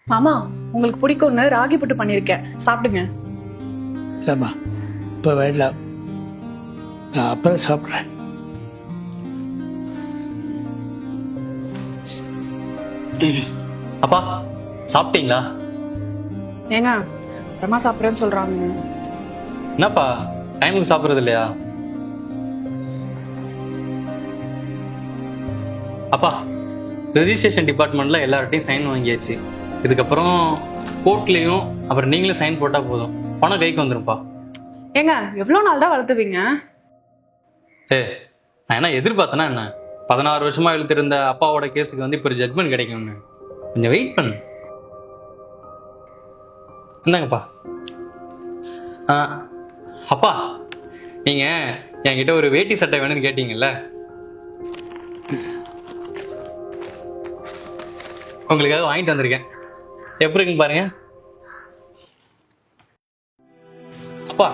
மாமா, உங்களுக்கு பிடிக்கும்னு ராகி புட்டு பண்ணிருக்கேன், சாப்பிடுங்க. இல்லைம்மா, இப்போ வேண்டாம், நான் அப்புறம் சாப்பிட்றேன். அப்பா சாப்பிட்டீங்களா? ஏங்க அப்புறமா சாப்பிட்றேன்னு சொல்றாங்க. என்னப்பா டைமுக்கு சாப்பிட்றது இல்லையா? அப்பா ரெஜிஸ்ட்ரேஷன் டிபார்ட்மெண்ட்ல எல்லார்ட்டையும் சைன் வாங்கியாச்சு. இதுக்கப்புறம் கோர்ட்லயும் அப்புறம் நீங்களும் சைன் போட்டா போதும், பணம் கைக்கு வந்துரும்ப்பா. ஏங்க எவ்வளவு நாள் தான் வளர்த்துவீங்க? நான் என்ன எதிர்பார்த்தேன்னா என்ன, 16 வருஷமா இழுத்திருந்த அப்பாவோட கேஸுக்கு வந்து இப்போ ஒரு ஜட்மெண்ட் கிடைக்கும்னு. கொஞ்சம் வெயிட் பண்ணு. இந்தாங்கப்பா. அப்பா நீங்க என்கிட்ட ஒரு வேட்டி சட்டை வேணும்னு கேட்டீங்கல்ல, உங்களுக்காக வாங்கிட்டு வந்திருக்கேன். எப்படி இருக்குன்னு பாருங்க. அப்பா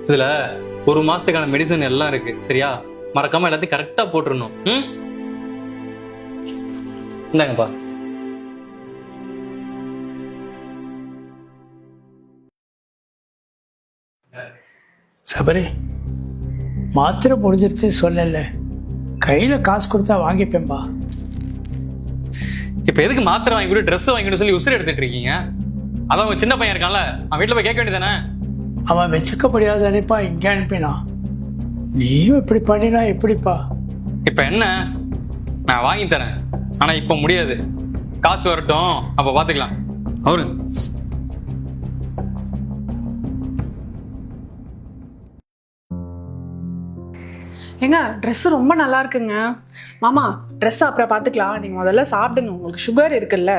இதுல 1 மாசத்துக்கான மெடிசன் எல்லாம் இருக்கு, சரியா? மறக்காம எல்லாத்தையும் கரெக்டா போட்டுருணும். இந்தாங்கப்பா. சபரி, மாத்திரை முடிஞ்சிருச்சு சொல்லல, கையில் காசு கொடுத்தா வாங்கிப்பேன்பா. இப்ப எதுக்கு மாத்திரை வாங்கி கூட ட்ரெஸ் வாங்கி சொல்லி உசுறு எடுத்துட்டு இருக்கீங்க? அதான் உங்க சின்ன பையன் இருக்கான்ல, அவன் வீட்டுல போய் கேட்க வேண்டியதானே? அவன் வச்சுக்க முடியாத அனுப்பா, இங்கே அனுப்பினா. நீயும் இப்படி பண்ணினா எப்படிப்பா? இப்ப என்ன, நான் வாங்கி தரேன், ஆனா இப்ப முடியாது. காசு வரட்டும், அப்ப பாத்துக்கலாம். அவரு ஏங்க ட்ரெஸ் ரொம்ப நல்லா இருக்குங்க. மாமா ட்ரெஸ் அப்புறம் பாத்துக்கலாம், நீங்க முதல்ல சாப்பிடுங்க, உங்களுக்கு சுகர் இருக்குல்ல.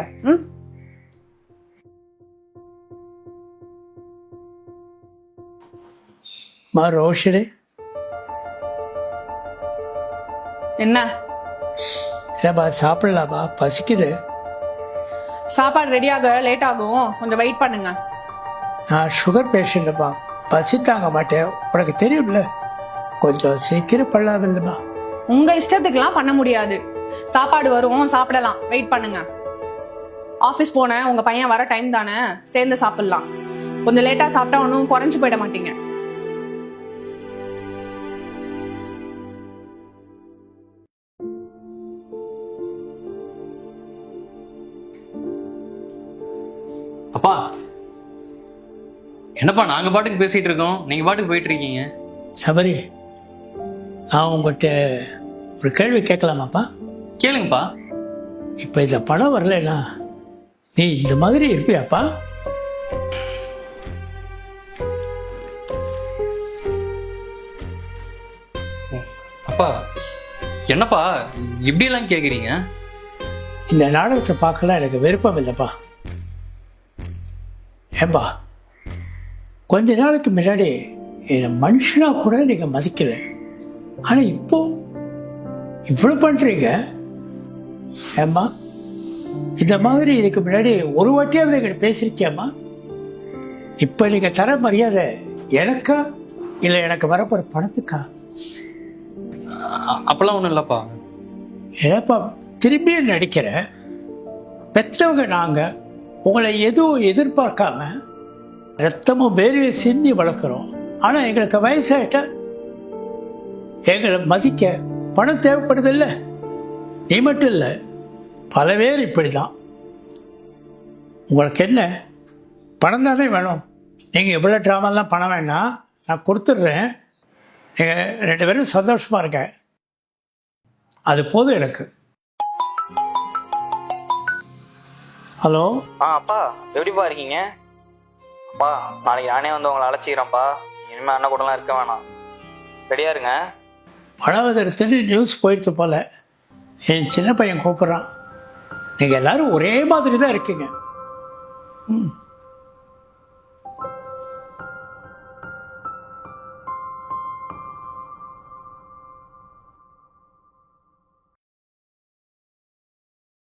மா ரோஷினி, என்ன இல்லைப்பா சாப்பிடலாப்பா, பசிக்குது. சாப்பாடு ரெடியாக லேட் ஆகும், கொஞ்சம் வெயிட் பண்ணுங்க. நான் சுகர் பேஷண்ட்டுப்பா, பசி தாங்க மாட்டேன், உனக்கு தெரியும்ல. கொஞ்சம் சீக்கிரம் பண்ணலாம் இல்லைம்மா? உங்க இஷ்டத்துக்குலாம் பண்ண முடியாது. சாப்பாடு வரும், சாப்பிடலாம், வெயிட் பண்ணுங்க. ஆஃபீஸ் போனேன், உங்க பையன் வர டைம் தானே, சேர்ந்து சாப்பிடலாம். கொஞ்சம் லேட்டா சாப்பிட்டா ஒன்றும் குறைஞ்சு போயிட மாட்டீங்க. அப்பா என்னப்பா, நாங்க பாட்டுக்கு பேசிட்டு இருக்கோம், நீங்க பாட்டுக்கு போயிட்டு இருக்கீங்க. சபரி, நான் உங்கள்கிட்ட ஒரு கேள்வி கேட்கலாமாப்பா? கேளுங்கப்பா. இப்போ இந்த படம் வரலன்னா நீ இந்த மாதிரி இருப்பியாப்பா? அப்பா என்னப்பா இப்படி எல்லாம் கேக்குறீங்க? இந்த நாடகத்தை பார்க்கலாம் எனக்கு விருப்பம் இல்லைப்பா. ஏன்பா, கொஞ்ச நாளைக்கு முன்னாடி என்னை மனுஷனா கூட நீங்க மதிக்கல, ஆனா இப்போ இவ்வளவு பண்றீங்க. ஏம்மா, இந்த மாதிரி இதுக்கு முன்னாடி ஒரு வாட்டியாவது எங்கிட்ட பேசியிருக்கியாம்மா? இப்ப நீங்க தர மரியாதை எனக்கா இல்லை எனக்கு வரப்போற பணத்துக்கா? அப்பெல்லாம் ஒண்ணும் இல்லப்பா. ஏப்பா திரும்பியும் நடிக்கிற? பெற்றவங்க நாங்க உங்களை எதுவும் எதிர்பார்க்காம ரத்தமும் வேர்வை சிந்தி வளர்க்குறோம். ஆனா எங்களுக்கு வயசாயிட்ட எங்களை மதிக்க பணம் தேவைப்படுது இல்லை? நீ மட்டும் இல்லை, பல பேர் இப்படிதான். உங்களுக்கு என்ன, பணம் தானே வேணும்? நீங்கள் இவ்வளோ ட்ராமாலாம் பணம் வேணாம், நான் கொடுத்துட்றேன். நீங்கள் 2 பேரும் சந்தோஷமாக இருக்க, அது போதும் எனக்கு. ஹலோ. அப்பா எப்படிப்பா இருக்கீங்க? அப்பா நாளைக்கு நானே வந்து உங்களை அழைச்சிக்கிறேன்ப்பா. இனிமேல் அண்ணன் கூடலாம் இருக்க வேணாம், ரெடியா இருங்க. பழவதற்கு நியூஸ் போயிடுச்சு போல, என் சின்ன பையன் கூப்பிட்றான். நீங்கள் எல்லாரும் ஒரே மாதிரி தான் இருக்கீங்க.